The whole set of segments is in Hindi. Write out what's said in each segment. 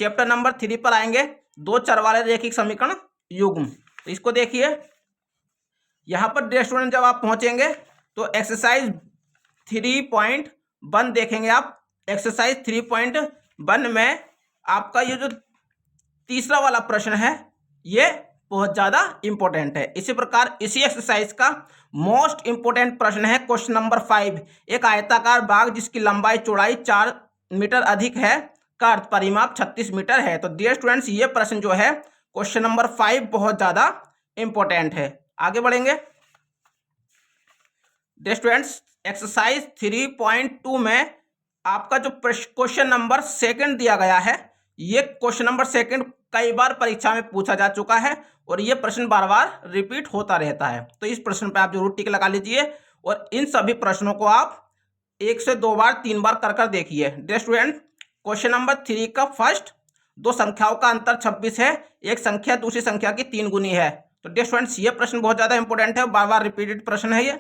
चैप्टर नंबर 3 पर आएंगे, दो चर वाले रैखिक समीकरण युग्म। तो इसको देखिए, यहाँ पर डियर स्टूडेंट जब आप पहुंचेंगे तो एक्सरसाइज 3.1 देखेंगे आप। एक्सरसाइज 3.1 में आपका ये जो तीसरा वाला प्रश्न है ये बहुत ज्यादा इंपॉर्टेंट है। इसी प्रकार इसी एक्सरसाइज का मोस्ट इंपॉर्टेंट प्रश्न है क्वेश्चन नंबर 5। एक आयताकार बाग जिसकी लंबाई चौड़ाई 4 मीटर अधिक है का अर्थ परिमाप 36 मीटर है। तो डियर स्टूडेंट्स ये प्रश्न जो है क्वेश्चन नंबर 5 बहुत ज्यादा इंपॉर्टेंट है। आगे बढ़ेंगे। डियर स्टूडेंट्स एक्सरसाइज 3.2 में आपका जो क्वेश्चन नंबर 2 दिया गया है, ये क्वेश्चन नंबर 2 कई बार परीक्षा में पूछा जा चुका है और ये प्रश्न बार बार रिपीट होता रहता है। तो इस प्रश्न पे आप जरूर टिक लगा लीजिए और इन सभी प्रश्नों को आप 1 से 2 बार 3 बार कर देखिए। डियर स्टूडेंट क्वेश्चन नंबर 3 का फर्स्ट, दो संख्याओं का अंतर 26 है, एक संख्या दूसरी संख्या की 3 गुनी है। तो डियर स्टूडेंट्स ये प्रश्न बहुत ज्यादा इंपॉर्टेंट है, बार बार रिपीटेड प्रश्न है ये।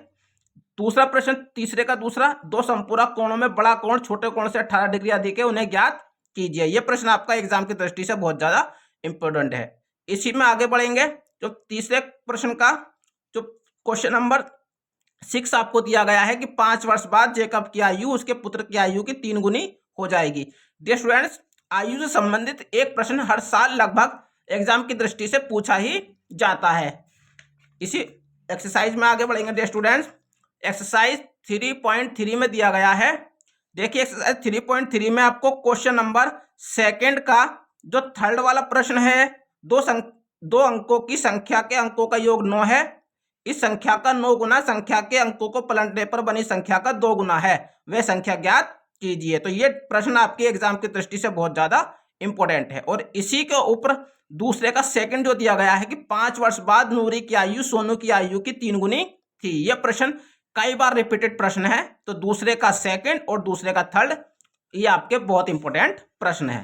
दूसरा प्रश्न तीसरे का दूसरा, दो संपूरक कोणों में बड़ा कोण छोटे कोण से 18 डिग्री अधिक है, उन्हें ज्ञात कीजिए। यह प्रश्न आपका एग्जाम की दृष्टि से बहुत ज्यादा इंपॉर्टेंट है। इसी में आगे बढ़ेंगे। जो तीसरे प्रश्न का जो क्वेश्चन नंबर 6 आपको दिया गया है कि 5 वर्ष बाद जेकब की आयु उसके पुत्र की आयु की 3 गुनी हो जाएगी। डियर स्टूडेंट्स आयु से संबंधित एक प्रश्न हर साल लगभग एग्जाम की दृष्टि से पूछा ही जाता है। इसी एक्सरसाइज में आगे बढ़ेंगे। डियर स्टूडेंट्स एक्सरसाइज 3.3 में दिया गया है। देखिए एक्सरसाइज 3.3 में आपको क्वेश्चन नंबर 2 का जो थर्ड वाला प्रश्न है, दो अंकों की संख्या के अंकों का योग 9 है, इस संख्या का 9 गुना संख्या के अंकों को पलटने पर बनी संख्या का 2 गुना है, वह संख्या ज्ञात कीजिए। तो ये प्रश्न आपके एग्जाम की दृष्टि से बहुत ज्यादा इंपॉर्टेंट है। और इसी के ऊपर दूसरे का 2 जो दिया गया है कि 5 वर्ष बाद नूरी की आयु सोनू की आयु की 3 गुनी थी। यह प्रश्न कई बार रिपीटेड प्रश्न है। तो दूसरे का 2 और दूसरे का 3 ये आपके बहुत इंपॉर्टेंट प्रश्न है।